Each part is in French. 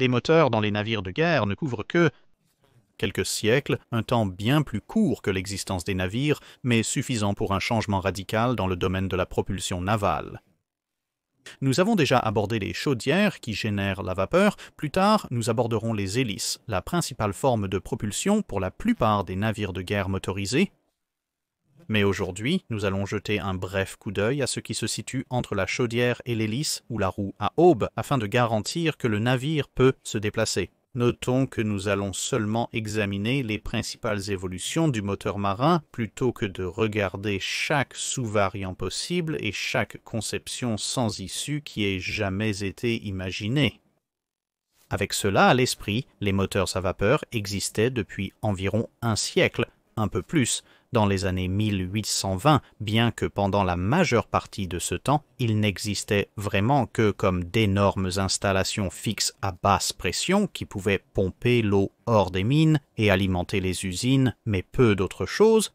des moteurs dans les navires de guerre ne couvrent que quelques siècles, un temps bien plus court que l'existence des navires, mais suffisant pour un changement radical dans le domaine de la propulsion navale. Nous avons déjà abordé les chaudières qui génèrent la vapeur. Plus tard, nous aborderons les hélices, la principale forme de propulsion pour la plupart des navires de guerre motorisés. Mais aujourd'hui, nous allons jeter un bref coup d'œil à ce qui se situe entre la chaudière et l'hélice ou la roue à aube afin de garantir que le navire peut se déplacer. Notons que nous allons seulement examiner les principales évolutions du moteur marin plutôt que de regarder chaque sous-variant possible et chaque conception sans issue qui ait jamais été imaginée. Avec cela à l'esprit, les moteurs à vapeur existaient depuis environ un siècle, un peu plus, dans les années 1820, bien que pendant la majeure partie de ce temps, ils n'existaient vraiment que comme d'énormes installations fixes à basse pression qui pouvaient pomper l'eau hors des mines et alimenter les usines, mais peu d'autre chose.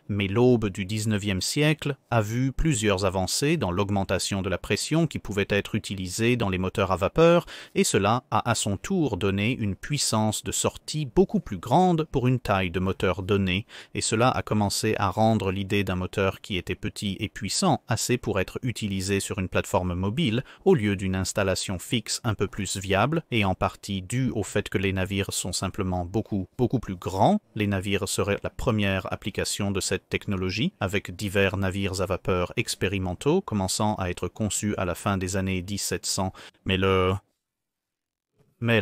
Mais l'aube du XIXe siècle a vu plusieurs avancées dans l'augmentation de la pression qui pouvait être utilisée dans les moteurs à vapeur, et cela a à son tour donné une puissance de sortie beaucoup plus grande pour une taille de moteur donnée, et cela a commencé à rendre l'idée d'un moteur qui était petit et puissant assez pour être utilisé sur une plateforme mobile, au lieu d'une installation fixe un peu plus viable, et en partie dû au fait que les navires sont simplement beaucoup plus grands. Les navires seraient la première application de cette technologie, avec divers navires à vapeur expérimentaux commençant à être conçus à la fin des années 1700. Mais la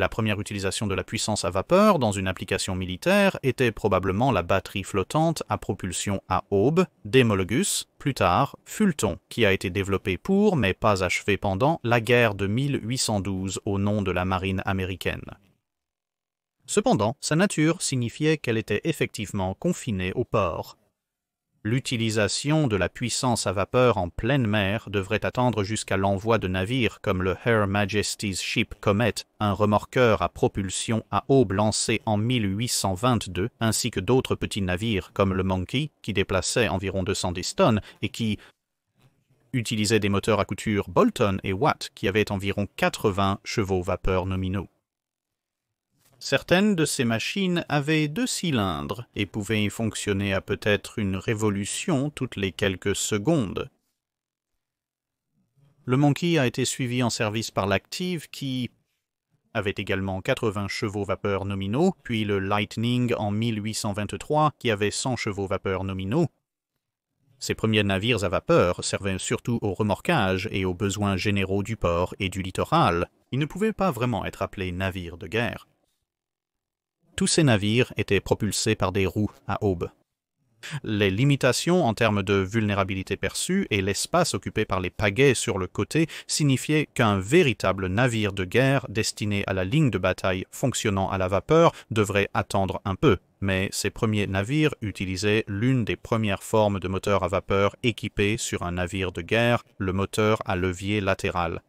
première utilisation de la puissance à vapeur dans une application militaire était probablement la batterie flottante à propulsion à aube, d'Homologus, plus tard Fulton, qui a été développé pour, mais pas achevé pendant, la guerre de 1812 au nom de la marine américaine. Cependant, sa nature signifiait qu'elle était effectivement confinée au port. L'utilisation de la puissance à vapeur en pleine mer devrait attendre jusqu'à l'envoi de navires comme le Her Majesty's Ship Comet, un remorqueur à propulsion à aube lancé en 1822, ainsi que d'autres petits navires comme le Monkey, qui déplaçait environ 210 tonnes et qui utilisait des moteurs à couture Boulton et Watt qui avaient environ 80 chevaux vapeur nominaux. Certaines de ces machines avaient 2 cylindres et pouvaient fonctionner à peut-être une révolution toutes les quelques secondes. Le Monkey a été suivi en service par l'Active qui avait également 80 chevaux vapeur nominaux, puis le Lightning en 1823 qui avait 100 chevaux vapeur nominaux. Ces premiers navires à vapeur servaient surtout au remorquage et aux besoins généraux du port et du littoral. Ils ne pouvaient pas vraiment être appelés navires de guerre. Tous ces navires étaient propulsés par des roues à aube. Les limitations en termes de vulnérabilité perçue et l'espace occupé par les pagaies sur le côté signifiaient qu'un véritable navire de guerre destiné à la ligne de bataille fonctionnant à la vapeur devrait attendre un peu, mais ces premiers navires utilisaient l'une des premières formes de moteur à vapeur équipé sur un navire de guerre, le moteur à levier latéral.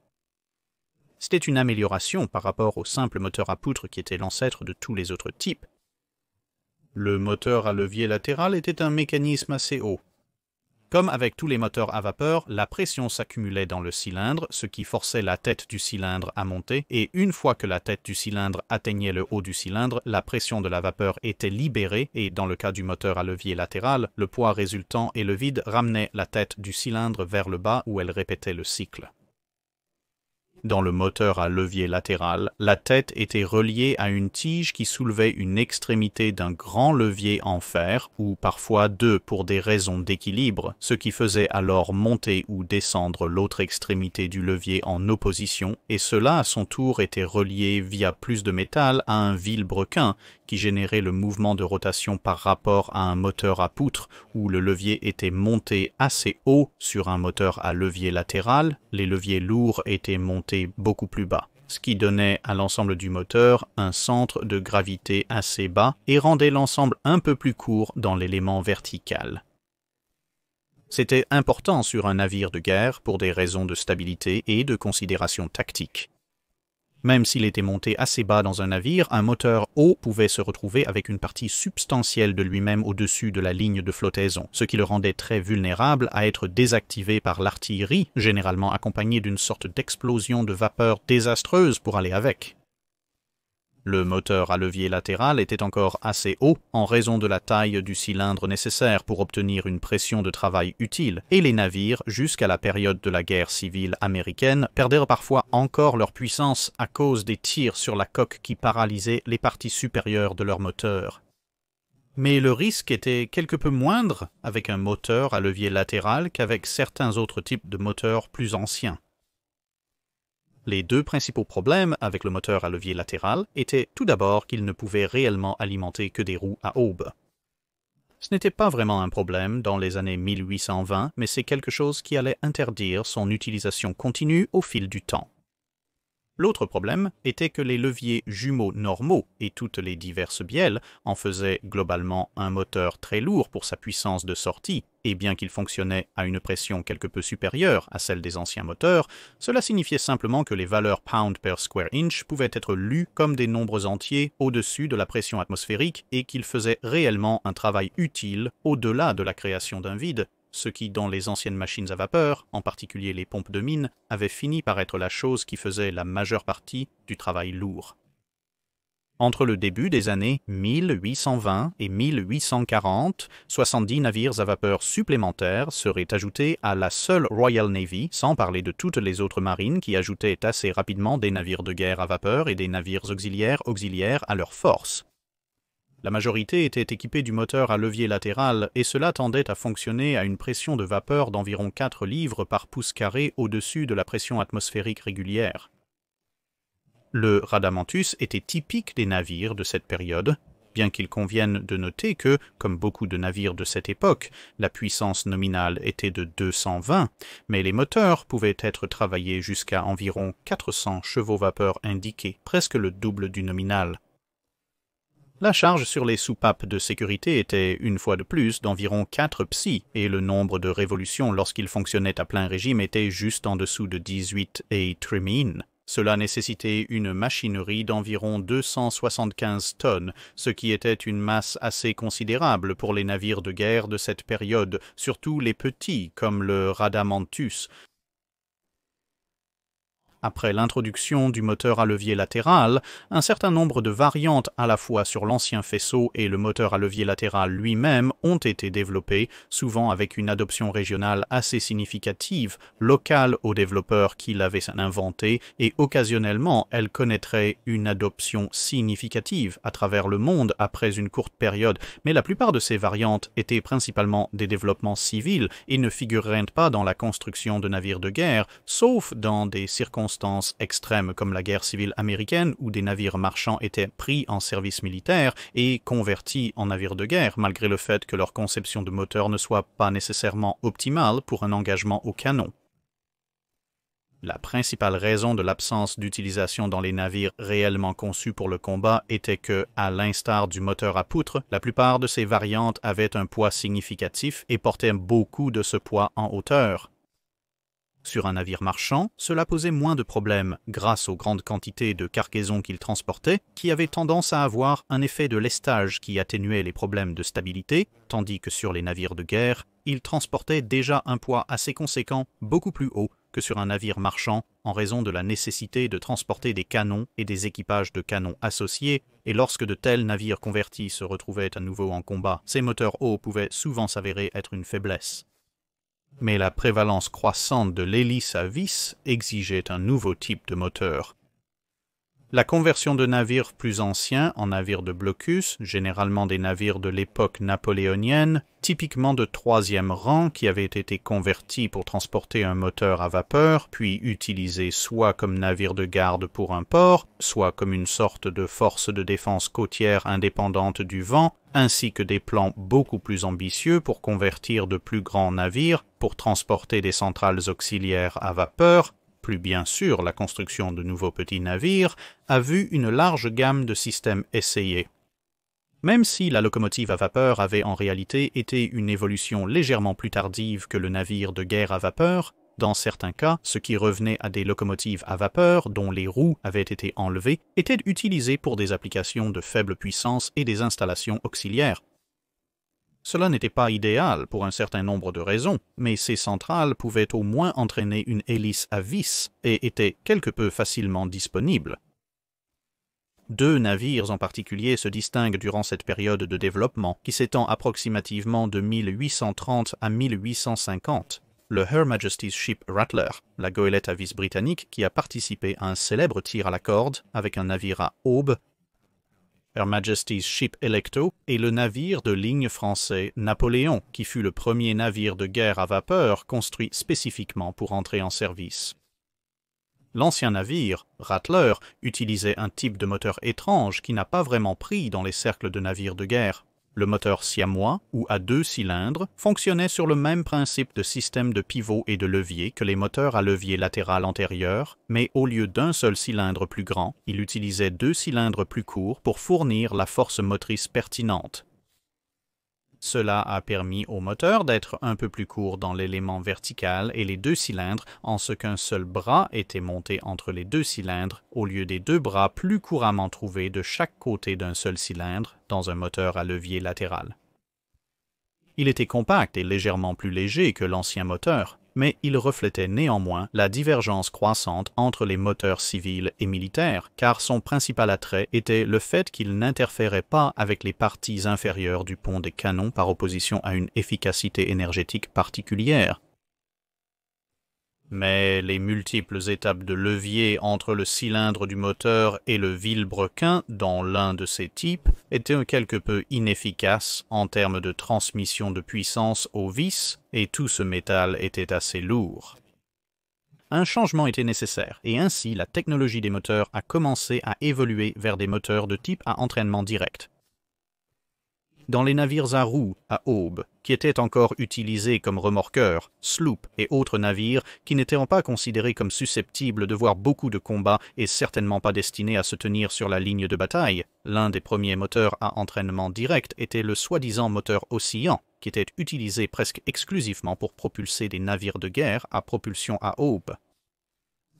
C'était une amélioration par rapport au simple moteur à poutre qui était l'ancêtre de tous les autres types. Le moteur à levier latéral était un mécanisme assez haut. Comme avec tous les moteurs à vapeur, la pression s'accumulait dans le cylindre, ce qui forçait la tête du cylindre à monter, et une fois que la tête du cylindre atteignait le haut du cylindre, la pression de la vapeur était libérée, et dans le cas du moteur à levier latéral, le poids résultant et le vide ramenaient la tête du cylindre vers le bas où elle répétait le cycle. Dans le moteur à levier latéral, la tête était reliée à une tige qui soulevait une extrémité d'un grand levier en fer, ou parfois 2 pour des raisons d'équilibre, ce qui faisait alors monter ou descendre l'autre extrémité du levier en opposition, et cela à son tour était relié via plus de métal à un vilebrequin qui générait le mouvement de rotation par rapport à un moteur à poutre où le levier était monté assez haut sur un moteur à levier latéral, les leviers lourds étaient montés beaucoup plus bas, ce qui donnait à l'ensemble du moteur un centre de gravité assez bas et rendait l'ensemble un peu plus court dans l'élément vertical. C'était important sur un navire de guerre pour des raisons de stabilité et de considération tactique. Même s'il était monté assez bas dans un navire, un moteur haut pouvait se retrouver avec une partie substantielle de lui-même au-dessus de la ligne de flottaison, ce qui le rendait très vulnérable à être désactivé par l'artillerie, généralement accompagnée d'une sorte d'explosion de vapeur désastreuse pour aller avec. Le moteur à levier latéral était encore assez haut en raison de la taille du cylindre nécessaire pour obtenir une pression de travail utile, et les navires, jusqu'à la période de la guerre civile américaine, perdirent parfois encore leur puissance à cause des tirs sur la coque qui paralysaient les parties supérieures de leur moteur. Mais le risque était quelque peu moindre avec un moteur à levier latéral qu'avec certains autres types de moteurs plus anciens. Les deux principaux problèmes avec le moteur à levier latéral étaient tout d'abord qu'il ne pouvait réellement alimenter que des roues à aubes. Ce n'était pas vraiment un problème dans les années 1820, mais c'est quelque chose qui allait interdire son utilisation continue au fil du temps. L'autre problème était que les leviers jumeaux normaux et toutes les diverses bielles en faisaient globalement un moteur très lourd pour sa puissance de sortie, et bien qu'il fonctionnait à une pression quelque peu supérieure à celle des anciens moteurs, cela signifiait simplement que les valeurs pound per square inch pouvaient être lues comme des nombres entiers au-dessus de la pression atmosphérique et qu'ils faisaient réellement un travail utile au-delà de la création d'un vide, ce qui, dans les anciennes machines à vapeur, en particulier les pompes de mine, avait fini par être la chose qui faisait la majeure partie du travail lourd. Entre le début des années 1820 et 1840, 70 navires à vapeur supplémentaires seraient ajoutés à la seule Royal Navy, sans parler de toutes les autres marines qui ajoutaient assez rapidement des navires de guerre à vapeur et des navires auxiliaires à leurs forces. La majorité était équipée du moteur à levier latéral et cela tendait à fonctionner à une pression de vapeur d'environ 4 livres par pouce carré au-dessus de la pression atmosphérique régulière. Le radamantus était typique des navires de cette période, bien qu'il convienne de noter que, comme beaucoup de navires de cette époque, la puissance nominale était de 220, mais les moteurs pouvaient être travaillés jusqu'à environ 400 chevaux-vapeur indiqués, presque le double du nominal. La charge sur les soupapes de sécurité était, une fois de plus, d'environ 4 psi, et le nombre de révolutions lorsqu'il fonctionnait à plein régime était juste en dessous de 18 et trim-in. Cela nécessitait une machinerie d'environ 275 tonnes, ce qui était une masse assez considérable pour les navires de guerre de cette période, surtout les petits comme le Radamantus. Après l'introduction du moteur à levier latéral, un certain nombre de variantes à la fois sur l'ancien faisceau et le moteur à levier latéral lui-même ont été développées, souvent avec une adoption régionale assez significative, locale aux développeurs qui l'avaient inventé, et occasionnellement elles connaîtraient une adoption significative à travers le monde après une courte période, mais la plupart de ces variantes étaient principalement des développements civils et ne figureraient pas dans la construction de navires de guerre, sauf dans des circonstances extrêmes comme la guerre civile américaine où des navires marchands étaient pris en service militaire et convertis en navires de guerre malgré le fait que leur conception de moteur ne soit pas nécessairement optimale pour un engagement au canon. La principale raison de l'absence d'utilisation dans les navires réellement conçus pour le combat était que, à l'instar du moteur à poutre, la plupart de ces variantes avaient un poids significatif et portaient beaucoup de ce poids en hauteur. Sur un navire marchand, cela posait moins de problèmes grâce aux grandes quantités de cargaison qu'il transportait, qui avaient tendance à avoir un effet de lestage qui atténuait les problèmes de stabilité, tandis que sur les navires de guerre, ils transportaient déjà un poids assez conséquent, beaucoup plus haut que sur un navire marchand, en raison de la nécessité de transporter des canons et des équipages de canons associés, et lorsque de tels navires convertis se retrouvaient à nouveau en combat, ces moteurs hauts pouvaient souvent s'avérer être une faiblesse. Mais la prévalence croissante de l'hélice à vis exigeait un nouveau type de moteur. La conversion de navires plus anciens en navires de blocus, généralement des navires de l'époque napoléonienne, typiquement de troisième rang qui avaient été convertis pour transporter un moteur à vapeur, puis utilisés soit comme navire de garde pour un port, soit comme une sorte de force de défense côtière indépendante du vent, ainsi que des plans beaucoup plus ambitieux pour convertir de plus grands navires pour transporter des centrales auxiliaires à vapeur, plus bien sûr la construction de nouveaux petits navires, a vu une large gamme de systèmes essayés. Même si la locomotive à vapeur avait en réalité été une évolution légèrement plus tardive que le navire de guerre à vapeur, Dans certains cas, ce qui revenait à des locomotives à vapeur dont les roues avaient été enlevées était utilisé pour des applications de faible puissance et des installations auxiliaires. Cela n'était pas idéal pour un certain nombre de raisons, mais ces centrales pouvaient au moins entraîner une hélice à vis et étaient quelque peu facilement disponibles. Deux navires en particulier se distinguent durant cette période de développement qui s'étend approximativement de 1830 à 1850. Le Her Majesty's Ship Rattler, la goélette à vis britannique qui a participé à un célèbre tir à la corde avec un navire à aubes, Her Majesty's Ship Electo et le navire de ligne français Napoléon, qui fut le premier navire de guerre à vapeur construit spécifiquement pour entrer en service. L'ancien navire, Rattler, utilisait un type de moteur étrange qui n'a pas vraiment pris dans les cercles de navires de guerre. Le moteur siamois, ou à 2 cylindres, fonctionnait sur le même principe de système de pivot et de levier que les moteurs à levier latéral antérieur, mais au lieu d'un seul cylindre plus grand, il utilisait 2 cylindres plus courts pour fournir la force motrice pertinente. Cela a permis au moteur d'être un peu plus court dans l'élément vertical et les 2 cylindres en ce qu'un seul bras était monté entre les 2 cylindres au lieu des 2 bras plus couramment trouvés de chaque côté d'un seul cylindre dans un moteur à levier latéral. Il était compact et légèrement plus léger que l'ancien moteur, mais il reflétait néanmoins la divergence croissante entre les moteurs civils et militaires, car son principal attrait était le fait qu'il n'interférait pas avec les parties inférieures du pont des canons par opposition à une efficacité énergétique particulière. Mais les multiples étapes de levier entre le cylindre du moteur et le vilebrequin dans l'un de ces types étaient quelque peu inefficaces en termes de transmission de puissance aux vis, et tout ce métal était assez lourd. Un changement était nécessaire, et ainsi la technologie des moteurs a commencé à évoluer vers des moteurs de type à entraînement direct. Dans les navires à roues, à aubes, qui étaient encore utilisés comme remorqueurs, sloops et autres navires qui n'étaient pas considérés comme susceptibles de voir beaucoup de combats et certainement pas destinés à se tenir sur la ligne de bataille, l'un des premiers moteurs à entraînement direct était le soi-disant moteur oscillant, qui était utilisé presque exclusivement pour propulser des navires de guerre à propulsion à aubes.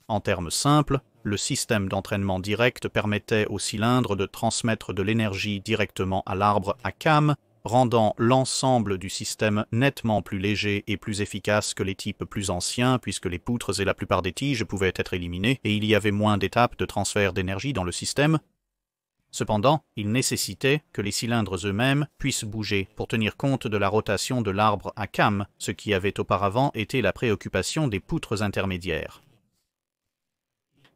En termes simples, le système d'entraînement direct permettait au cylindre de transmettre de l'énergie directement à l'arbre à cames, rendant l'ensemble du système nettement plus léger et plus efficace que les types plus anciens, puisque les poutres et la plupart des tiges pouvaient être éliminées et il y avait moins d'étapes de transfert d'énergie dans le système. Cependant, il nécessitait que les cylindres eux-mêmes puissent bouger pour tenir compte de la rotation de l'arbre à cames, ce qui avait auparavant été la préoccupation des poutres intermédiaires.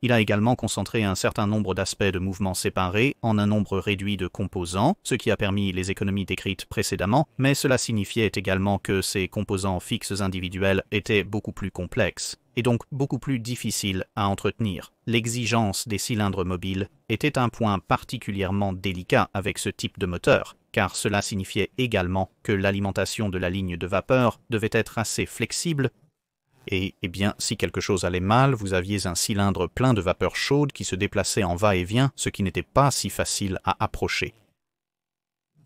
Il a également concentré un certain nombre d'aspects de mouvements séparés en un nombre réduit de composants, ce qui a permis les économies décrites précédemment, mais cela signifiait également que ces composants fixes individuels étaient beaucoup plus complexes, et donc beaucoup plus difficiles à entretenir. L'exigence des cylindres mobiles était un point particulièrement délicat avec ce type de moteur, car cela signifiait également que l'alimentation de la ligne de vapeur devait être assez flexible. Et, bien, si quelque chose allait mal, vous aviez un cylindre plein de vapeur chaude qui se déplaçait en va-et-vient, ce qui n'était pas si facile à approcher.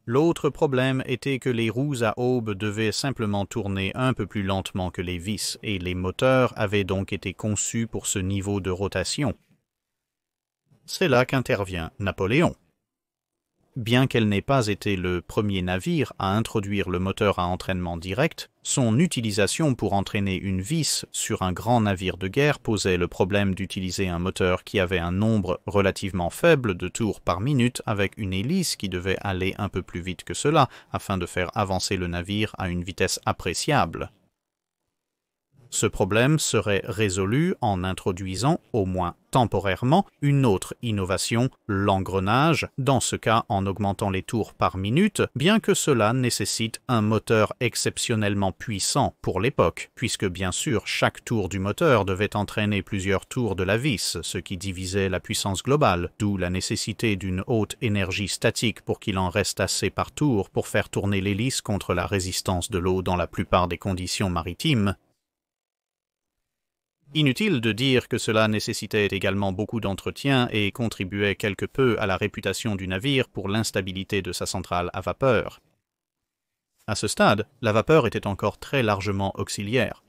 L'autre problème était que les roues à aubes devaient simplement tourner un peu plus lentement que les vis, et les moteurs avaient donc été conçus pour ce niveau de rotation. C'est là qu'intervient Napoléon. Bien qu'elle n'ait pas été le premier navire à introduire le moteur à entraînement direct, son utilisation pour entraîner une vis sur un grand navire de guerre posait le problème d'utiliser un moteur qui avait un nombre relativement faible de tours par minute avec une hélice qui devait aller un peu plus vite que cela afin de faire avancer le navire à une vitesse appréciable. Ce problème serait résolu en introduisant, au moins temporairement, une autre innovation, l'engrenage, dans ce cas en augmentant les tours par minute, bien que cela nécessite un moteur exceptionnellement puissant pour l'époque, puisque bien sûr chaque tour du moteur devait entraîner plusieurs tours de la vis, ce qui divisait la puissance globale, d'où la nécessité d'une haute énergie statique pour qu'il en reste assez par tour pour faire tourner l'hélice contre la résistance de l'eau dans la plupart des conditions maritimes. Inutile de dire que cela nécessitait également beaucoup d'entretien et contribuait quelque peu à la réputation du navire pour l'instabilité de sa centrale à vapeur. À ce stade, la vapeur était encore très largement auxiliaire.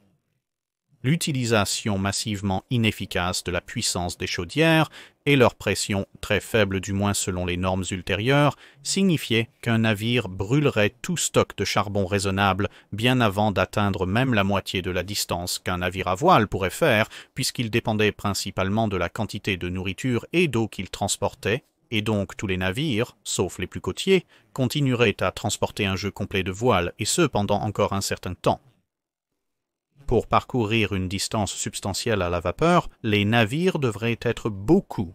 l'utilisation massivement inefficace de la puissance des chaudières et leur pression, très faible du moins selon les normes ultérieures, signifiaient qu'un navire brûlerait tout stock de charbon raisonnable bien avant d'atteindre même la moitié de la distance qu'un navire à voile pourrait faire, puisqu'il dépendait principalement de la quantité de nourriture et d'eau qu'il transportait, et donc tous les navires, sauf les plus côtiers, continueraient à transporter un jeu complet de voiles, et ce pendant encore un certain temps. Pour parcourir une distance substantielle à la vapeur, les navires devraient être beaucoup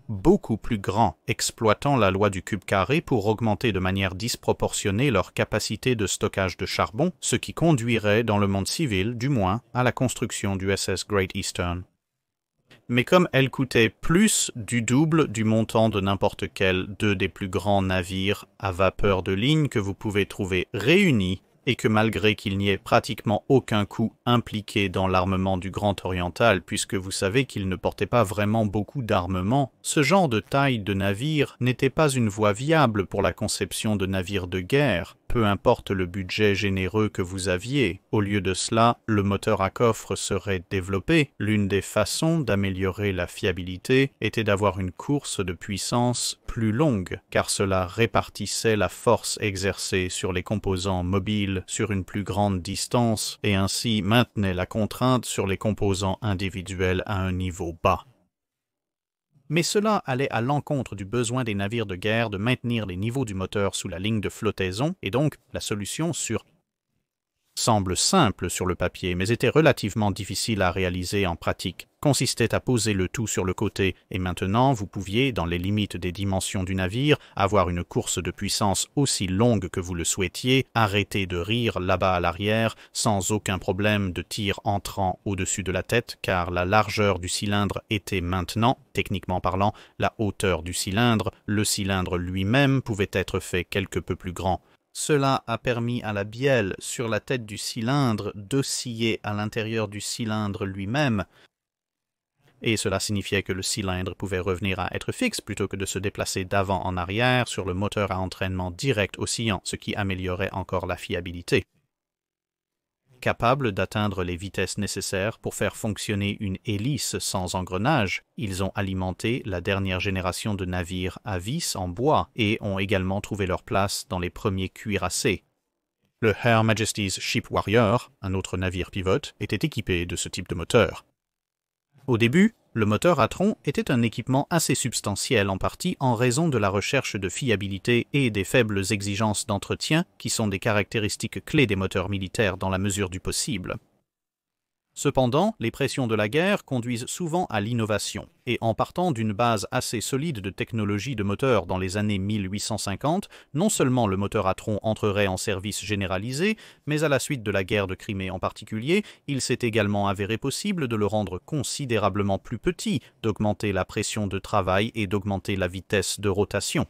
plus grands, exploitant la loi du cube carré pour augmenter de manière disproportionnée leur capacité de stockage de charbon, ce qui conduirait, dans le monde civil du moins, à la construction du SS Great Eastern. Mais comme elle coûtait plus du double du montant de n'importe quel deux des plus grands navires à vapeur de ligne que vous pouvez trouver réunis, et que malgré qu'il n'y ait pratiquement aucun coût impliqué dans l'armement du Grand Oriental, puisque vous savez qu'il ne portait pas vraiment beaucoup d'armement, ce genre de taille de navire n'était pas une voie viable pour la conception de navires de guerre, peu importe le budget généreux que vous aviez. Au lieu de cela, le moteur à coffre serait développé. L'une des façons d'améliorer la fiabilité était d'avoir une course de puissance plus longue, car cela répartissait la force exercée sur les composants mobiles sur une plus grande distance et ainsi maintenait la contrainte sur les composants individuels à un niveau bas. Mais cela allait à l'encontre du besoin des navires de guerre de maintenir les niveaux du moteur sous la ligne de flottaison, et donc la solution semble simple sur le papier, mais était relativement difficile à réaliser en pratique, consistait à poser le tout sur le côté, et maintenant vous pouviez, dans les limites des dimensions du navire, avoir une course de puissance aussi longue que vous le souhaitiez, arrêter de rire là-bas à l'arrière, sans aucun problème de tir entrant au-dessus de la tête, car la largeur du cylindre était maintenant, techniquement parlant, la hauteur du cylindre, le cylindre lui-même pouvait être fait quelque peu plus grand. Cela a permis à la bielle sur la tête du cylindre d'osciller à l'intérieur du cylindre lui-même, et cela signifiait que le cylindre pouvait revenir à être fixe plutôt que de se déplacer d'avant en arrière sur le moteur à entraînement direct oscillant, ce qui améliorait encore la fiabilité. Capables d'atteindre les vitesses nécessaires pour faire fonctionner une hélice sans engrenage, ils ont alimenté la dernière génération de navires à vis en bois et ont également trouvé leur place dans les premiers cuirassés. Le Her Majesty's Ship Warrior, un autre navire pivote, était équipé de ce type de moteur. Au début, le moteur à tronc était un équipement assez substantiel en partie en raison de la recherche de fiabilité et des faibles exigences d'entretien qui sont des caractéristiques clés des moteurs militaires dans la mesure du possible. Cependant, les pressions de la guerre conduisent souvent à l'innovation, et en partant d'une base assez solide de technologie de moteur dans les années 1850, non seulement le moteur à tronc entrerait en service généralisé, mais à la suite de la guerre de Crimée en particulier, il s'est également avéré possible de le rendre considérablement plus petit, d'augmenter la pression de travail et d'augmenter la vitesse de rotation.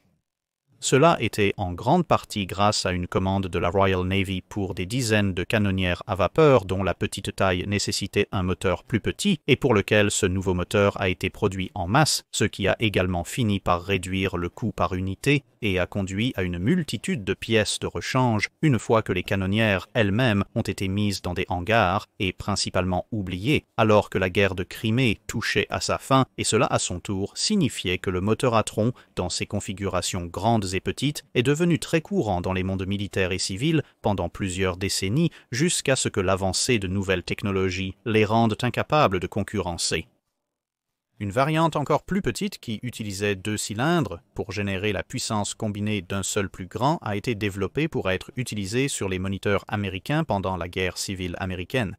Cela était en grande partie grâce à une commande de la Royal Navy pour des dizaines de canonnières à vapeur dont la petite taille nécessitait un moteur plus petit et pour lequel ce nouveau moteur a été produit en masse, ce qui a également fini par réduire le coût par unité et a conduit à une multitude de pièces de rechange une fois que les canonnières elles-mêmes ont été mises dans des hangars et principalement oubliées, alors que la guerre de Crimée touchait à sa fin et cela à son tour signifiait que le moteur à tronc, dans ses configurations grandes et petites, est devenu très courant dans les mondes militaires et civils pendant plusieurs décennies jusqu'à ce que l'avancée de nouvelles technologies les rende incapables de concurrencer. Une variante encore plus petite qui utilisait 2 cylindres pour générer la puissance combinée d'un seul plus grand a été développée pour être utilisée sur les moniteurs américains pendant la guerre civile américaine.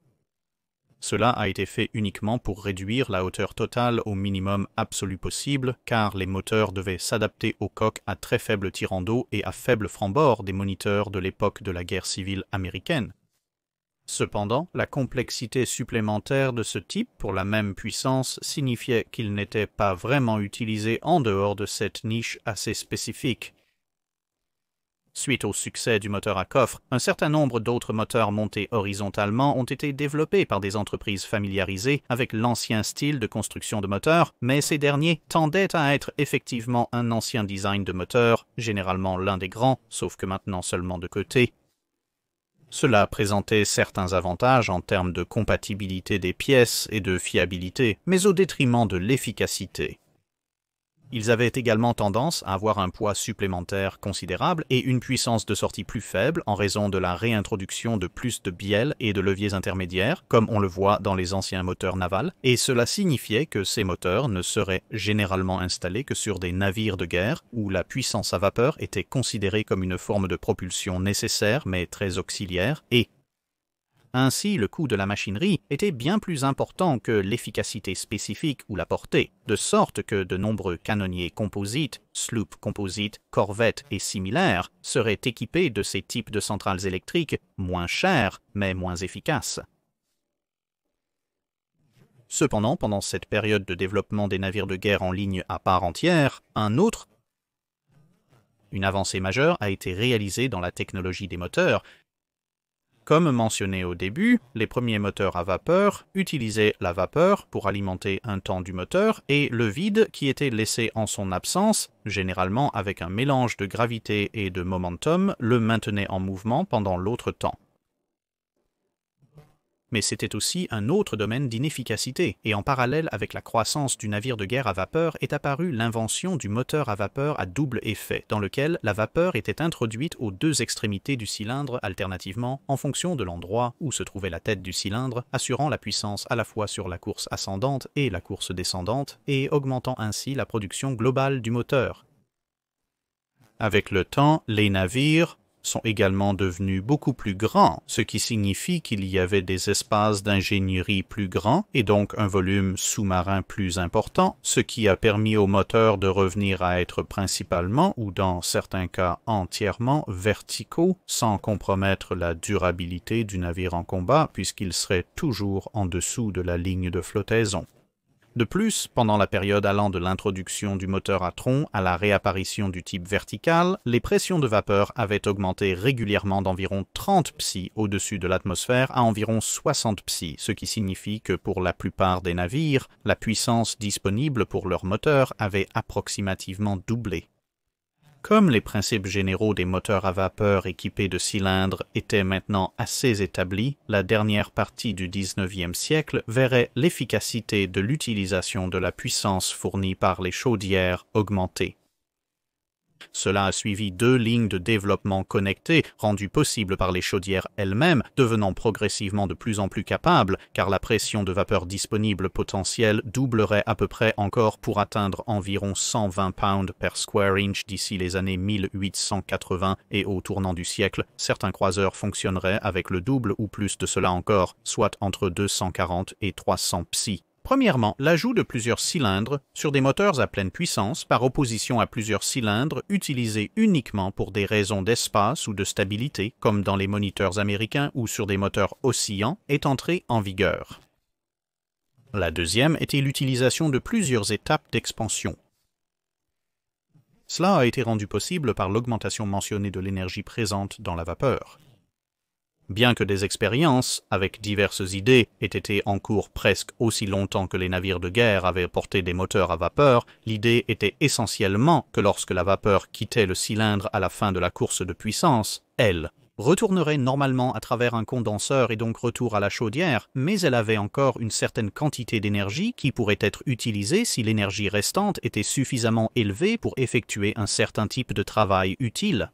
Cela a été fait uniquement pour réduire la hauteur totale au minimum absolu possible, car les moteurs devaient s'adapter aux coques à très faible tirant d'eau et à faible franc-bord des moniteurs de l'époque de la guerre civile américaine. Cependant, la complexité supplémentaire de ce type pour la même puissance signifiait qu'il n'était pas vraiment utilisé en dehors de cette niche assez spécifique. Suite au succès du moteur à coffre, un certain nombre d'autres moteurs montés horizontalement ont été développés par des entreprises familiarisées avec l'ancien style de construction de moteurs, mais ces derniers tendaient à être effectivement un ancien design de moteur, généralement l'un des grands, sauf que maintenant seulement de côté. Cela présentait certains avantages en termes de compatibilité des pièces et de fiabilité, mais au détriment de l'efficacité. Ils avaient également tendance à avoir un poids supplémentaire considérable et une puissance de sortie plus faible en raison de la réintroduction de plus de bielles et de leviers intermédiaires, comme on le voit dans les anciens moteurs navals, et cela signifiait que ces moteurs ne seraient généralement installés que sur des navires de guerre où la puissance à vapeur était considérée comme une forme de propulsion nécessaire mais très auxiliaire, et ainsi, le coût de la machinerie était bien plus important que l'efficacité spécifique ou la portée, de sorte que de nombreux canonniers composites, sloops composites, corvettes et similaires seraient équipés de ces types de centrales électriques moins chères mais moins efficaces. Cependant, pendant cette période de développement des navires de guerre en ligne à part entière, une avancée majeure a été réalisée dans la technologie des moteurs. Comme mentionné au début, les premiers moteurs à vapeur utilisaient la vapeur pour alimenter un temps du moteur et le vide qui était laissé en son absence, généralement avec un mélange de gravité et de momentum, le maintenait en mouvement pendant l'autre temps. Mais c'était aussi un autre domaine d'inefficacité, et en parallèle avec la croissance du navire de guerre à vapeur est apparue l'invention du moteur à vapeur à double effet, dans lequel la vapeur était introduite aux deux extrémités du cylindre alternativement en fonction de l'endroit où se trouvait la tête du cylindre, assurant la puissance à la fois sur la course ascendante et la course descendante, et augmentant ainsi la production globale du moteur. Avec le temps, les navires sont également devenus beaucoup plus grands, ce qui signifie qu'il y avait des espaces d'ingénierie plus grands et donc un volume sous-marin plus important, ce qui a permis aux moteurs de revenir à être principalement ou dans certains cas entièrement verticaux sans compromettre la durabilité du navire en combat puisqu'il serait toujours en dessous de la ligne de flottaison. De plus, pendant la période allant de l'introduction du moteur à tronc à la réapparition du type vertical, les pressions de vapeur avaient augmenté régulièrement d'environ 30 psi au-dessus de l'atmosphère à environ 60 psi, ce qui signifie que pour la plupart des navires, la puissance disponible pour leur moteur avait approximativement doublé. Comme les principes généraux des moteurs à vapeur équipés de cylindres étaient maintenant assez établis, la dernière partie du XIXe siècle verrait l'efficacité de l'utilisation de la puissance fournie par les chaudières augmenter. Cela a suivi deux lignes de développement connectées, rendues possibles par les chaudières elles-mêmes, devenant progressivement de plus en plus capables, car la pression de vapeur disponible potentielle doublerait à peu près encore pour atteindre environ 120 pounds per square inch d'ici les années 1880 et au tournant du siècle, certains croiseurs fonctionneraient avec le double ou plus de cela encore, soit entre 240 et 300 psi. Premièrement, l'ajout de plusieurs cylindres sur des moteurs à pleine puissance par opposition à plusieurs cylindres utilisés uniquement pour des raisons d'espace ou de stabilité, comme dans les moniteurs américains ou sur des moteurs oscillants, est entré en vigueur. La deuxième était l'utilisation de plusieurs étapes d'expansion. Cela a été rendu possible par l'augmentation mentionnée de l'énergie présente dans la vapeur. Bien que des expériences, avec diverses idées, aient été en cours presque aussi longtemps que les navires de guerre avaient porté des moteurs à vapeur, l'idée était essentiellement que lorsque la vapeur quittait le cylindre à la fin de la course de puissance, elle retournerait normalement à travers un condenseur et donc retour à la chaudière, mais elle avait encore une certaine quantité d'énergie qui pourrait être utilisée si l'énergie restante était suffisamment élevée pour effectuer un certain type de travail utile.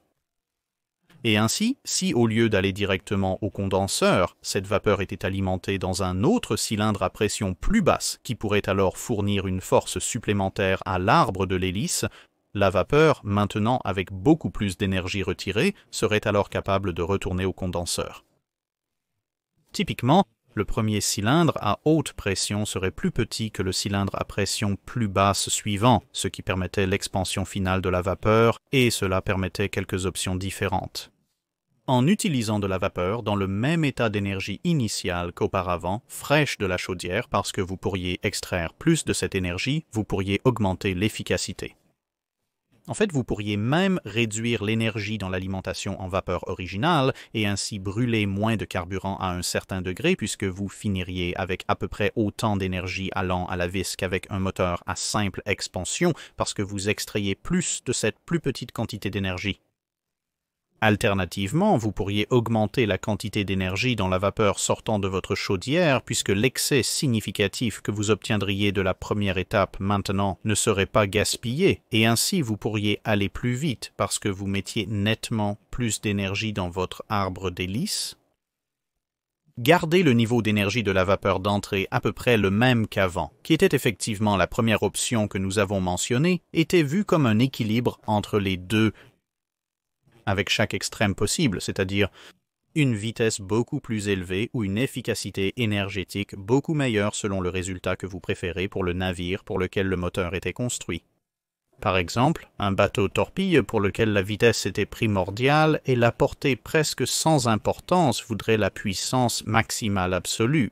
Et ainsi, si au lieu d'aller directement au condenseur, cette vapeur était alimentée dans un autre cylindre à pression plus basse qui pourrait alors fournir une force supplémentaire à l'arbre de l'hélice, la vapeur, maintenant avec beaucoup plus d'énergie retirée, serait alors capable de retourner au condenseur. Typiquement, le premier cylindre à haute pression serait plus petit que le cylindre à pression plus basse suivant, ce qui permettait l'expansion finale de la vapeur, et cela permettait quelques options différentes. En utilisant de la vapeur dans le même état d'énergie initiale qu'auparavant, fraîche de la chaudière parce que vous pourriez extraire plus de cette énergie, vous pourriez augmenter l'efficacité. En fait, vous pourriez même réduire l'énergie dans l'alimentation en vapeur originale et ainsi brûler moins de carburant à un certain degré puisque vous finiriez avec à peu près autant d'énergie allant à la vis qu'avec un moteur à simple expansion parce que vous extrayez plus de cette plus petite quantité d'énergie. Alternativement, vous pourriez augmenter la quantité d'énergie dans la vapeur sortant de votre chaudière puisque l'excès significatif que vous obtiendriez de la première étape maintenant ne serait pas gaspillé et ainsi vous pourriez aller plus vite parce que vous mettiez nettement plus d'énergie dans votre arbre d'hélice. Garder le niveau d'énergie de la vapeur d'entrée à peu près le même qu'avant, qui était effectivement la première option que nous avons mentionnée, était vu comme un équilibre entre les deux avec chaque extrême possible, c'est-à-dire une vitesse beaucoup plus élevée ou une efficacité énergétique beaucoup meilleure selon le résultat que vous préférez pour le navire pour lequel le moteur était construit. Par exemple, un bateau torpille pour lequel la vitesse était primordiale et la portée presque sans importance voudrait la puissance maximale absolue.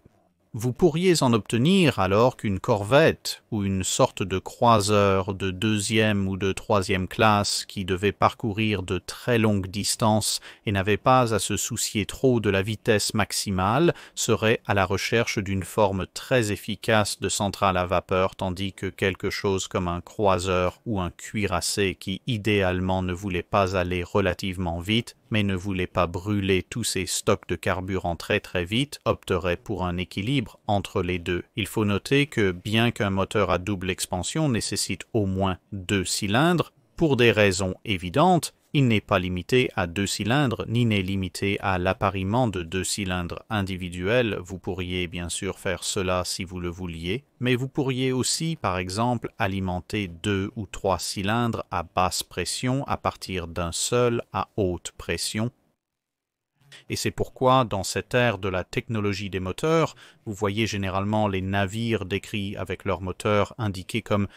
Vous pourriez en obtenir alors qu'une corvette ou une sorte de croiseur de deuxième ou de troisième classe qui devait parcourir de très longues distances et n'avait pas à se soucier trop de la vitesse maximale serait à la recherche d'une forme très efficace de centrale à vapeur tandis que quelque chose comme un croiseur ou un cuirassé qui idéalement ne voulait pas aller relativement vite mais ne voulait pas brûler tous ses stocks de carburant très vite, opterait pour un équilibre entre les deux. Il faut noter que bien qu'un moteur à double expansion nécessite au moins 2 cylindres, pour des raisons évidentes, il n'est pas limité à 2 cylindres, ni n'est limité à l'appariement de 2 cylindres individuels. Vous pourriez bien sûr faire cela si vous le vouliez, mais vous pourriez aussi, par exemple, alimenter 2 ou 3 cylindres à basse pression à partir d'un seul à haute pression. Et c'est pourquoi, dans cette ère de la technologie des moteurs, vous voyez généralement les navires décrits avec leurs moteurs indiqués comme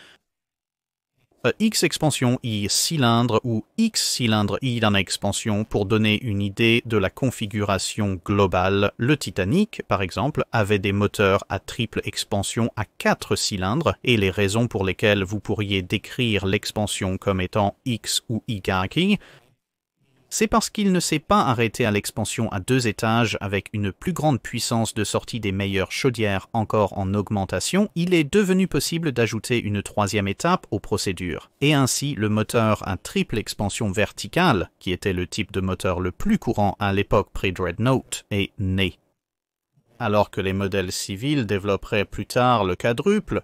X expansion I cylindre ou X cylindre I dans expansion pour donner une idée de la configuration globale. Le Titanic, par exemple, avait des moteurs à triple expansion à 4 cylindres et les raisons pour lesquelles vous pourriez décrire l'expansion comme étant X ou Y, c'est parce qu'il ne s'est pas arrêté à l'expansion à 2 étages avec une plus grande puissance de sortie des meilleures chaudières encore en augmentation, il est devenu possible d'ajouter une 3e étape aux procédures. Et ainsi, le moteur à triple expansion verticale, qui était le type de moteur le plus courant à l'époque pré-Dreadnought, est né. Alors que les modèles civils développeraient plus tard le quadruple,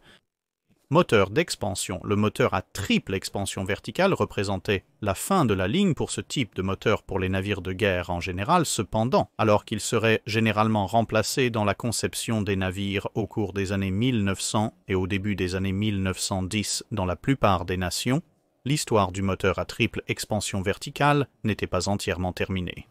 moteur d'expansion, le moteur à triple expansion verticale représentait la fin de la ligne pour ce type de moteur pour les navires de guerre en général, cependant, alors qu'il serait généralement remplacé dans la conception des navires au cours des années 1900 et au début des années 1910 dans la plupart des nations, l'histoire du moteur à triple expansion verticale n'était pas entièrement terminée.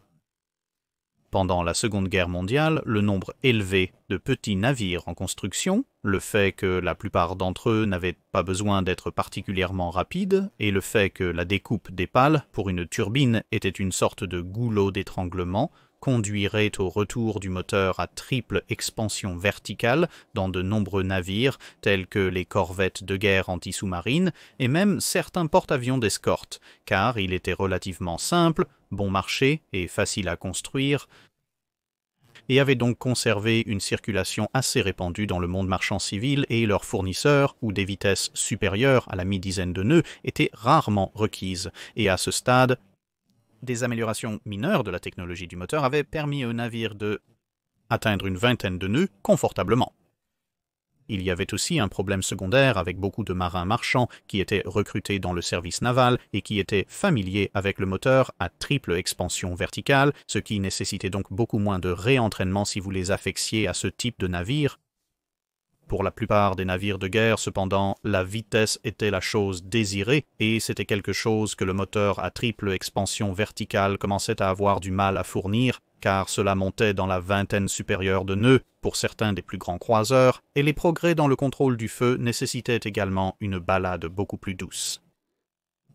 Pendant la Seconde Guerre mondiale, le nombre élevé de petits navires en construction, le fait que la plupart d'entre eux n'avaient pas besoin d'être particulièrement rapides, et le fait que la découpe des pales pour une turbine était une sorte de goulot d'étranglement, conduirait au retour du moteur à triple expansion verticale dans de nombreux navires tels que les corvettes de guerre anti-sous-marines et même certains porte-avions d'escorte, car il était relativement simple, bon marché et facile à construire, et avait donc conservé une circulation assez répandue dans le monde marchand civil et leurs fournisseurs, où des vitesses supérieures à la mi-dizaine de nœuds étaient rarement requises, et à ce stade, des améliorations mineures de la technologie du moteur avaient permis aux navires de atteindre une vingtaine de nœuds confortablement. Il y avait aussi un problème secondaire avec beaucoup de marins marchands qui étaient recrutés dans le service naval et qui étaient familiers avec le moteur à triple expansion verticale, ce qui nécessitait donc beaucoup moins de réentraînement si vous les affectiez à ce type de navire. Pour la plupart des navires de guerre, cependant, la vitesse était la chose désirée et c'était quelque chose que le moteur à triple expansion verticale commençait à avoir du mal à fournir, car cela montait dans la vingtaine supérieure de nœuds pour certains des plus grands croiseurs, et les progrès dans le contrôle du feu nécessitaient également une balade beaucoup plus douce.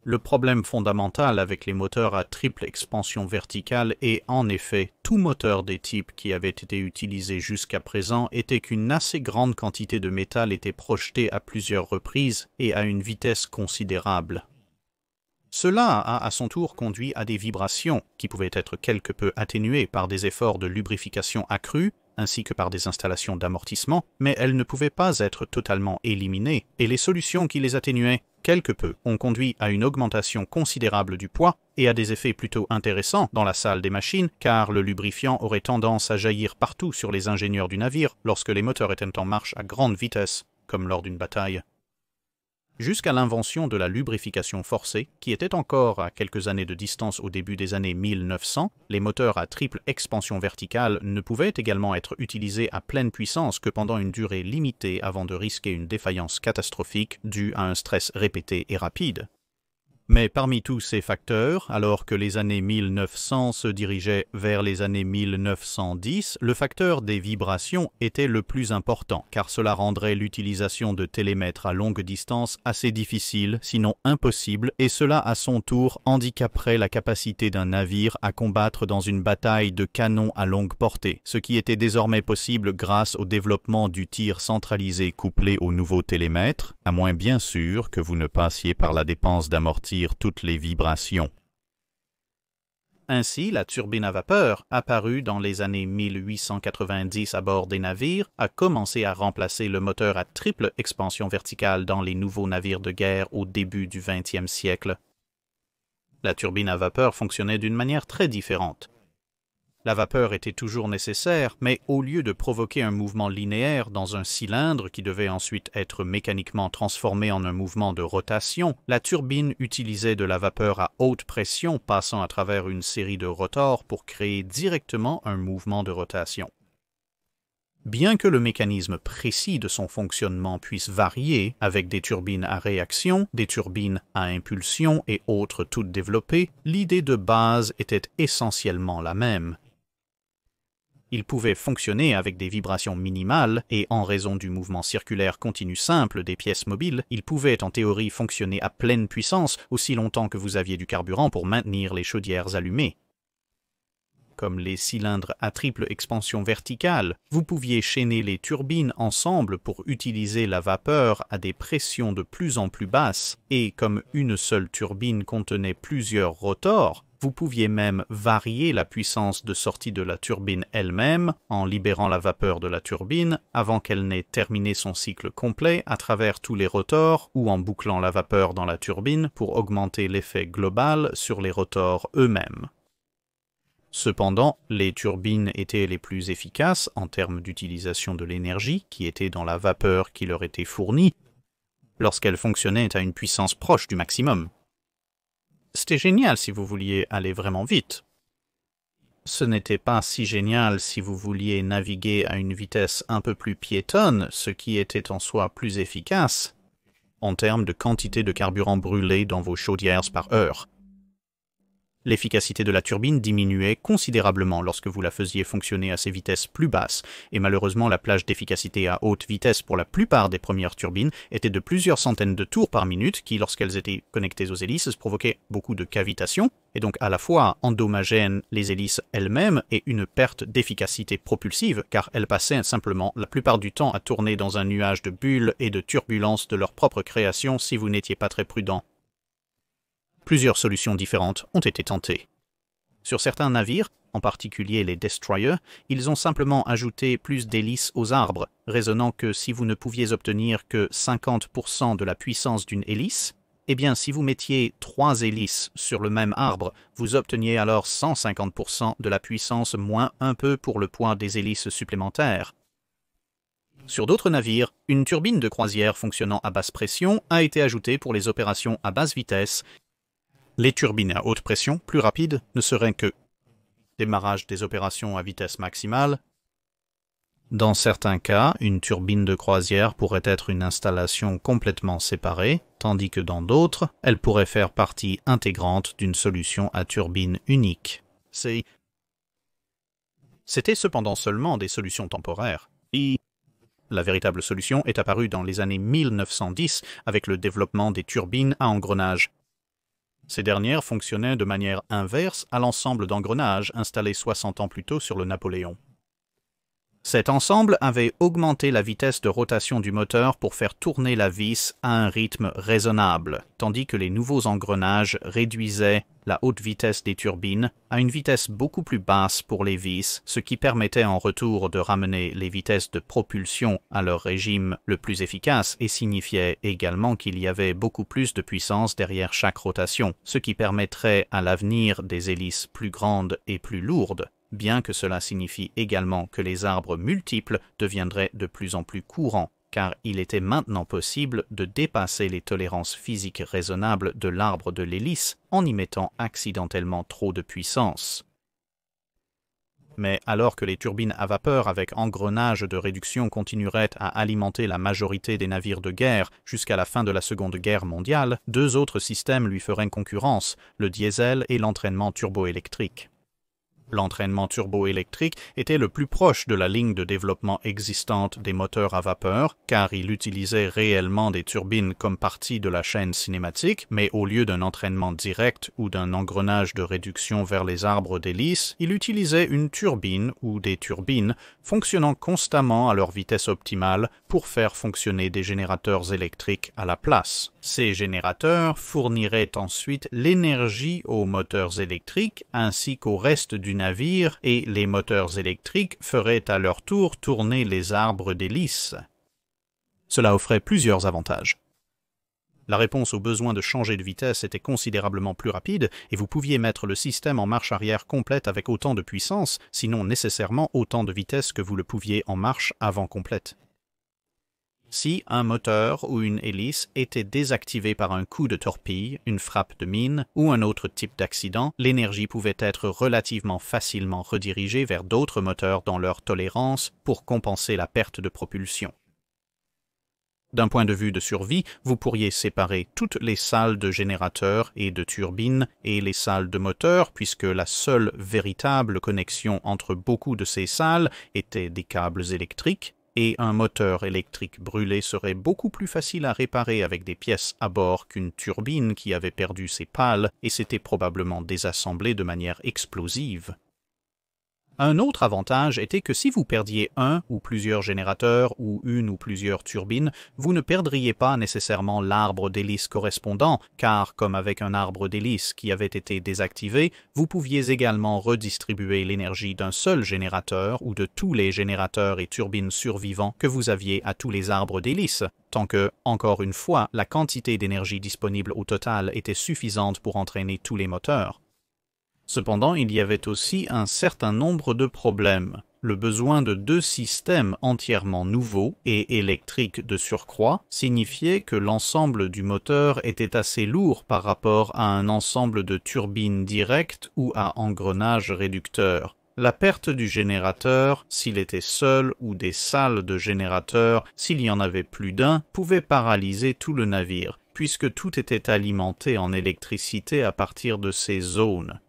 Le problème fondamental avec les moteurs à triple expansion verticale est en effet tout moteur des types qui avaient été utilisés jusqu'à présent était qu'une assez grande quantité de métal était projetée à plusieurs reprises et à une vitesse considérable. Cela a à son tour conduit à des vibrations qui pouvaient être quelque peu atténuées par des efforts de lubrification accrus, ainsi que par des installations d'amortissement, mais elles ne pouvaient pas être totalement éliminées, et les solutions qui les atténuaient quelque peu ont conduit à une augmentation considérable du poids et à des effets plutôt intéressants dans la salle des machines, car le lubrifiant aurait tendance à jaillir partout sur les ingénieurs du navire lorsque les moteurs étaient en marche à grande vitesse, comme lors d'une bataille. Jusqu'à l'invention de la lubrification forcée, qui était encore à quelques années de distance au début des années 1900, les moteurs à triple expansion verticale ne pouvaient également être utilisés à pleine puissance que pendant une durée limitée avant de risquer une défaillance catastrophique due à un stress répété et rapide. Mais parmi tous ces facteurs, alors que les années 1900 se dirigeaient vers les années 1910, le facteur des vibrations était le plus important, car cela rendrait l'utilisation de télémètres à longue distance assez difficile, sinon impossible, et cela à son tour handicaperait la capacité d'un navire à combattre dans une bataille de canons à longue portée, ce qui était désormais possible grâce au développement du tir centralisé couplé au nouveau télémètre, à moins bien sûr que vous ne passiez par la dépense d'amortir toutes les vibrations. Ainsi, la turbine à vapeur, apparue dans les années 1890 à bord des navires, a commencé à remplacer le moteur à triple expansion verticale dans les nouveaux navires de guerre au début du XXe siècle. La turbine à vapeur fonctionnait d'une manière très différente. La vapeur était toujours nécessaire, mais au lieu de provoquer un mouvement linéaire dans un cylindre qui devait ensuite être mécaniquement transformé en un mouvement de rotation, la turbine utilisait de la vapeur à haute pression passant à travers une série de rotors pour créer directement un mouvement de rotation. Bien que le mécanisme précis de son fonctionnement puisse varier avec des turbines à réaction, des turbines à impulsion et autres toutes développées, l'idée de base était essentiellement la même. Il pouvait fonctionner avec des vibrations minimales et, en raison du mouvement circulaire continu simple des pièces mobiles, il pouvait en théorie fonctionner à pleine puissance aussi longtemps que vous aviez du carburant pour maintenir les chaudières allumées. Comme les cylindres à triple expansion verticale, vous pouviez chaîner les turbines ensemble pour utiliser la vapeur à des pressions de plus en plus basses, et comme une seule turbine contenait plusieurs rotors, vous pouviez même varier la puissance de sortie de la turbine elle-même en libérant la vapeur de la turbine avant qu'elle n'ait terminé son cycle complet à travers tous les rotors ou en bouclant la vapeur dans la turbine pour augmenter l'effet global sur les rotors eux-mêmes. Cependant, les turbines étaient les plus efficaces en termes d'utilisation de l'énergie qui était dans la vapeur qui leur était fournie lorsqu'elles fonctionnaient à une puissance proche du maximum. C'était génial si vous vouliez aller vraiment vite. Ce n'était pas si génial si vous vouliez naviguer à une vitesse un peu plus piétonne, ce qui était en soi plus efficace en termes de quantité de carburant brûlé dans vos chaudières par heure. L'efficacité de la turbine diminuait considérablement lorsque vous la faisiez fonctionner à ces vitesses plus basses, et malheureusement la plage d'efficacité à haute vitesse pour la plupart des premières turbines était de plusieurs centaines de tours par minute qui, lorsqu'elles étaient connectées aux hélices, provoquaient beaucoup de cavitation, et donc à la fois endommagènent les hélices elles-mêmes et une perte d'efficacité propulsive, car elles passaient simplement la plupart du temps à tourner dans un nuage de bulles et de turbulences de leur propre création si vous n'étiez pas très prudent. Plusieurs solutions différentes ont été tentées. Sur certains navires, en particulier les destroyers, ils ont simplement ajouté plus d'hélices aux arbres, raisonnant que si vous ne pouviez obtenir que 50% de la puissance d'une hélice, eh bien si vous mettiez 3 hélices sur le même arbre, vous obteniez alors 150% de la puissance moins un peu pour le poids des hélices supplémentaires. Sur d'autres navires, une turbine de croisière fonctionnant à basse pression a été ajoutée pour les opérations à basse vitesse. Les turbines à haute pression, plus rapides, ne seraient que démarrage des opérations à vitesse maximale. Dans certains cas, une turbine de croisière pourrait être une installation complètement séparée, tandis que dans d'autres, elle pourrait faire partie intégrante d'une solution à turbine unique. C'était cependant seulement des solutions temporaires. Et la véritable solution est apparue dans les années 1910 avec le développement des turbines à engrenage. Ces dernières fonctionnaient de manière inverse à l'ensemble d'engrenages installés 60 ans plus tôt sur le Napoléon. Cet ensemble avait augmenté la vitesse de rotation du moteur pour faire tourner la vis à un rythme raisonnable, tandis que les nouveaux engrenages réduisaient la haute vitesse des turbines à une vitesse beaucoup plus basse pour les vis, ce qui permettait en retour de ramener les vitesses de propulsion à leur régime le plus efficace et signifiait également qu'il y avait beaucoup plus de puissance derrière chaque rotation, ce qui permettrait à l'avenir des hélices plus grandes et plus lourdes, bien que cela signifie également que les arbres multiples deviendraient de plus en plus courants, car il était maintenant possible de dépasser les tolérances physiques raisonnables de l'arbre de l'hélice en y mettant accidentellement trop de puissance. Mais alors que les turbines à vapeur avec engrenage de réduction continueraient à alimenter la majorité des navires de guerre jusqu'à la fin de la Seconde Guerre mondiale, deux autres systèmes lui feraient concurrence, le diesel et l'entraînement turboélectrique. L'entraînement turboélectrique était le plus proche de la ligne de développement existante des moteurs à vapeur, car il utilisait réellement des turbines comme partie de la chaîne cinématique, mais au lieu d'un entraînement direct ou d'un engrenage de réduction vers les arbres d'hélice, il utilisait une turbine ou des turbines fonctionnant constamment à leur vitesse optimale pour faire fonctionner des générateurs électriques à la place. Ces générateurs fourniraient ensuite l'énergie aux moteurs électriques ainsi qu'au reste du navire et les moteurs électriques feraient à leur tour tourner les arbres d'hélice. Cela offrait plusieurs avantages. La réponse au besoin de changer de vitesse était considérablement plus rapide et vous pouviez mettre le système en marche arrière complète avec autant de puissance, sinon nécessairement autant de vitesse que vous le pouviez en marche avant complète. Si un moteur ou une hélice était désactivé par un coup de torpille, une frappe de mine ou un autre type d'accident, l'énergie pouvait être relativement facilement redirigée vers d'autres moteurs dans leur tolérance pour compenser la perte de propulsion. D'un point de vue de survie, vous pourriez séparer toutes les salles de générateurs et de turbines et les salles de moteurs, puisque la seule véritable connexion entre beaucoup de ces salles était des câbles électriques, et un moteur électrique brûlé serait beaucoup plus facile à réparer avec des pièces à bord qu'une turbine qui avait perdu ses pales et s'était probablement désassemblée de manière explosive. Un autre avantage était que si vous perdiez un ou plusieurs générateurs ou une ou plusieurs turbines, vous ne perdriez pas nécessairement l'arbre d'hélice correspondant, car comme avec un arbre d'hélice qui avait été désactivé, vous pouviez également redistribuer l'énergie d'un seul générateur ou de tous les générateurs et turbines survivants que vous aviez à tous les arbres d'hélice, tant que, encore une fois, la quantité d'énergie disponible au total était suffisante pour entraîner tous les moteurs. Cependant, il y avait aussi un certain nombre de problèmes. Le besoin de deux systèmes entièrement nouveaux et électriques de surcroît signifiait que l'ensemble du moteur était assez lourd par rapport à un ensemble de turbines directes ou à engrenage réducteur. La perte du générateur, s'il était seul, ou des salles de générateurs, s'il y en avait plus d'un, pouvait paralyser tout le navire, puisque tout était alimenté en électricité à partir de ces zones.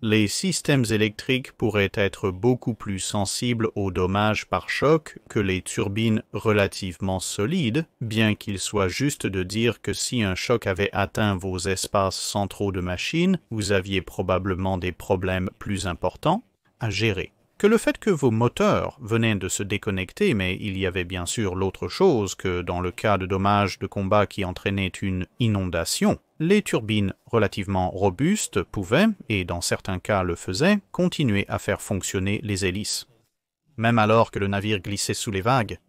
Les systèmes électriques pourraient être beaucoup plus sensibles aux dommages par choc que les turbines relativement solides, bien qu'il soit juste de dire que si un choc avait atteint vos espaces centraux de machines, vous aviez probablement des problèmes plus importants à gérer. Que le fait que vos moteurs venaient de se déconnecter, mais il y avait bien sûr l'autre chose que dans le cas de dommages de combat qui entraînaient une inondation, les turbines relativement robustes pouvaient, et dans certains cas le faisaient, continuer à faire fonctionner les hélices, même alors que le navire glissait sous les vagues.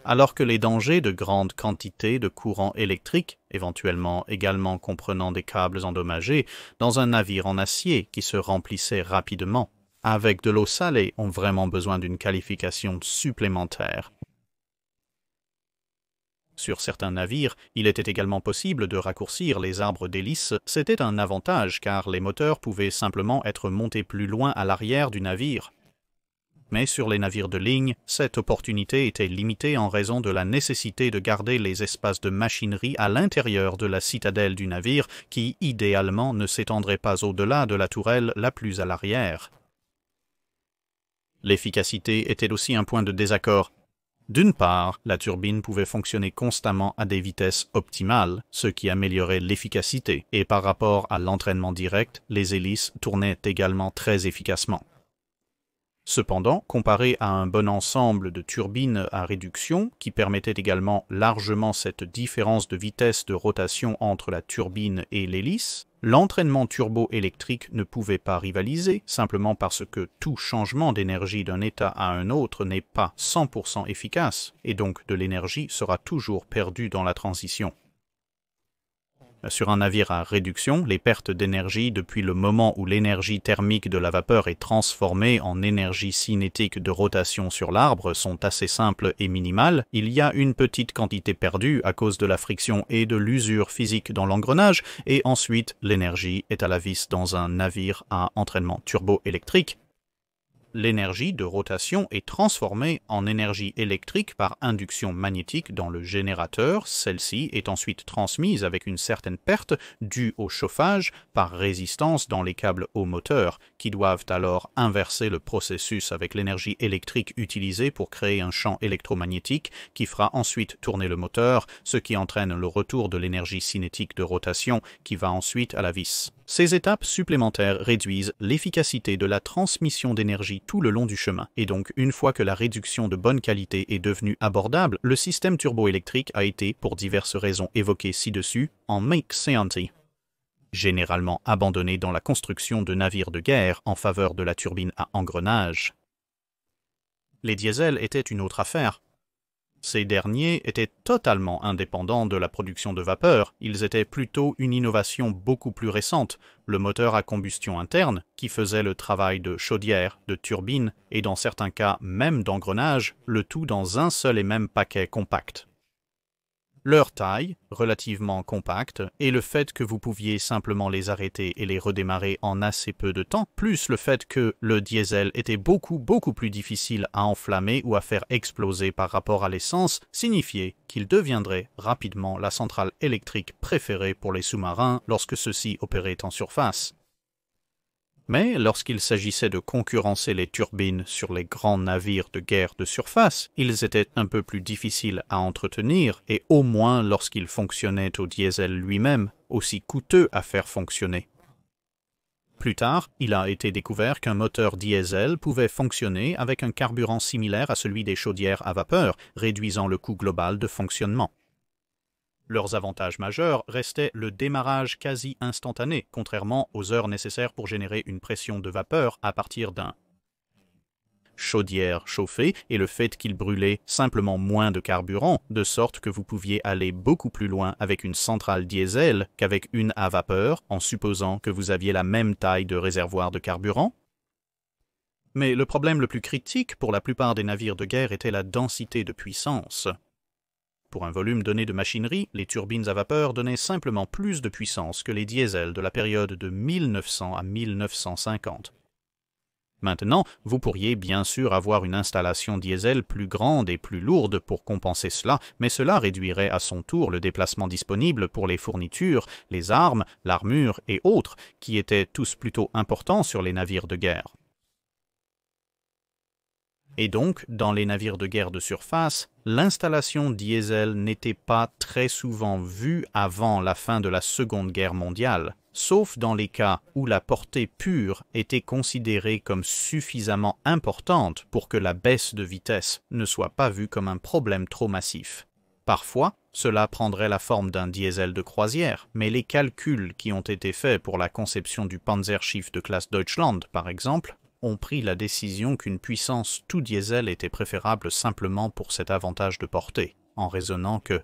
Alors que les dangers de grandes quantités de courant électrique, éventuellement également comprenant des câbles endommagés, dans un navire en acier qui se remplissait rapidement, avec de l'eau salée, ont vraiment besoin d'une qualification supplémentaire. Sur certains navires, il était également possible de raccourcir les arbres d'hélice. C'était un avantage car les moteurs pouvaient simplement être montés plus loin à l'arrière du navire. Mais sur les navires de ligne, cette opportunité était limitée en raison de la nécessité de garder les espaces de machinerie à l'intérieur de la citadelle du navire qui, idéalement, ne s'étendrait pas au-delà de la tourelle la plus à l'arrière. L'efficacité était aussi un point de désaccord. D'une part, la turbine pouvait fonctionner constamment à des vitesses optimales, ce qui améliorait l'efficacité, et par rapport à l'entraînement direct, les hélices tournaient également très efficacement. Cependant, comparé à un bon ensemble de turbines à réduction, qui permettait également largement cette différence de vitesse de rotation entre la turbine et l'hélice, l'entraînement turbo-électrique ne pouvait pas rivaliser, simplement parce que tout changement d'énergie d'un état à un autre n'est pas 100% efficace, et donc de l'énergie sera toujours perdue dans la transition. Sur un navire à réduction, les pertes d'énergie depuis le moment où l'énergie thermique de la vapeur est transformée en énergie cinétique de rotation sur l'arbre sont assez simples et minimales. Il y a une petite quantité perdue à cause de la friction et de l'usure physique dans l'engrenage, et ensuite l'énergie est à la vis dans un navire à entraînement turbo-électrique. L'énergie de rotation est transformée en énergie électrique par induction magnétique dans le générateur. Celle-ci est ensuite transmise avec une certaine perte due au chauffage par résistance dans les câbles au moteur, qui doivent alors inverser le processus avec l'énergie électrique utilisée pour créer un champ électromagnétique qui fera ensuite tourner le moteur, ce qui entraîne le retour de l'énergie cinétique de rotation qui va ensuite à la vis. Ces étapes supplémentaires réduisent l'efficacité de la transmission d'énergie tout le long du chemin, et donc une fois que la réduction de bonne qualité est devenue abordable, le système turboélectrique a été, pour diverses raisons évoquées ci-dessus, en make-scienty, généralement abandonné dans la construction de navires de guerre en faveur de la turbine à engrenage. Les diesels étaient une autre affaire. Ces derniers étaient totalement indépendants de la production de vapeur, ils étaient plutôt une innovation beaucoup plus récente, le moteur à combustion interne, qui faisait le travail de chaudière, de turbine, et dans certains cas même d'engrenage, le tout dans un seul et même paquet compact. Leur taille, relativement compacte, et le fait que vous pouviez simplement les arrêter et les redémarrer en assez peu de temps, plus le fait que le diesel était beaucoup plus difficile à enflammer ou à faire exploser par rapport à l'essence, signifiait qu'il deviendrait rapidement la centrale électrique préférée pour les sous-marins lorsque ceux-ci opéraient en surface. Mais lorsqu'il s'agissait de concurrencer les turbines sur les grands navires de guerre de surface, ils étaient un peu plus difficiles à entretenir et au moins lorsqu'ils fonctionnaient au diesel lui-même, aussi coûteux à faire fonctionner. Plus tard, il a été découvert qu'un moteur diesel pouvait fonctionner avec un carburant similaire à celui des chaudières à vapeur, réduisant le coût global de fonctionnement. Leurs avantages majeurs restaient le démarrage quasi instantané, contrairement aux heures nécessaires pour générer une pression de vapeur à partir d'un chaudière chauffée et le fait qu'il brûlait simplement moins de carburant, de sorte que vous pouviez aller beaucoup plus loin avec une centrale diesel qu'avec une à vapeur, en supposant que vous aviez la même taille de réservoir de carburant. Mais le problème le plus critique pour la plupart des navires de guerre était la densité de puissance. Pour un volume donné de machinerie, les turbines à vapeur donnaient simplement plus de puissance que les diesels de la période de 1900 à 1950. Maintenant, vous pourriez bien sûr avoir une installation diesel plus grande et plus lourde pour compenser cela, mais cela réduirait à son tour le déplacement disponible pour les fournitures, les armes, l'armure et autres, qui étaient tous plutôt importants sur les navires de guerre. Et donc, dans les navires de guerre de surface, l'installation diesel n'était pas très souvent vue avant la fin de la Seconde Guerre mondiale, sauf dans les cas où la portée pure était considérée comme suffisamment importante pour que la baisse de vitesse ne soit pas vue comme un problème trop massif. Parfois, cela prendrait la forme d'un diesel de croisière, mais les calculs qui ont été faits pour la conception du Panzerschiff de classe Deutschland, par exemple, ont pris la décision qu'une puissance tout diesel était préférable simplement pour cet avantage de portée, en raisonnant que,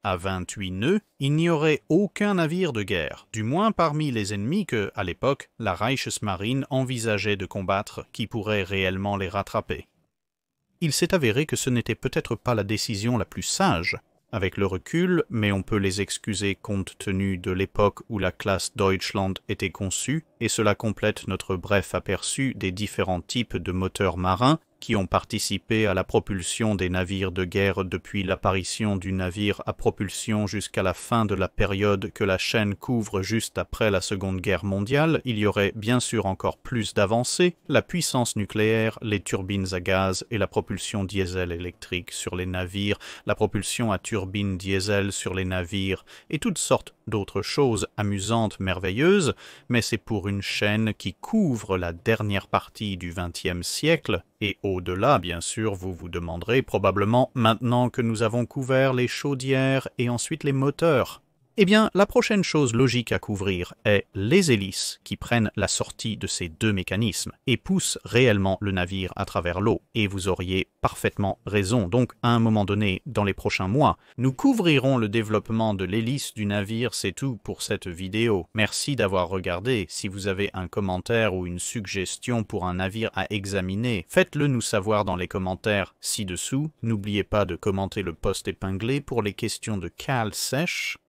à 28 nœuds, il n'y aurait aucun navire de guerre, du moins parmi les ennemis que, à l'époque, la Reichsmarine envisageait de combattre qui pourrait réellement les rattraper. Il s'est avéré que ce n'était peut-être pas la décision la plus sage, avec le recul, mais on peut les excuser compte tenu de l'époque où la classe Deutschland était conçue, et cela complète notre bref aperçu des différents types de moteurs marins qui ont participé à la propulsion des navires de guerre depuis l'apparition du navire à propulsion jusqu'à la fin de la période que la chaîne couvre juste après la Seconde Guerre mondiale, il y aurait bien sûr encore plus d'avancées, la puissance nucléaire, les turbines à gaz et la propulsion diesel électrique sur les navires, la propulsion à turbine diesel sur les navires et toutes sortes d'autres choses amusantes, merveilleuses, mais c'est pour une chaîne qui couvre la dernière partie du XXe siècle, et au-delà, bien sûr, vous vous demanderez probablement, maintenant que nous avons couvert les chaudières et ensuite les moteurs. Eh bien, la prochaine chose logique à couvrir est les hélices qui prennent la sortie de ces deux mécanismes et poussent réellement le navire à travers l'eau. Et vous auriez parfaitement raison. Donc, à un moment donné, dans les prochains mois, nous couvrirons le développement de l'hélice du navire, c'est tout pour cette vidéo. Merci d'avoir regardé. Si vous avez un commentaire ou une suggestion pour un navire à examiner, faites-le nous savoir dans les commentaires ci-dessous. N'oubliez pas de commenter le post épinglé pour les questions de cale sèche.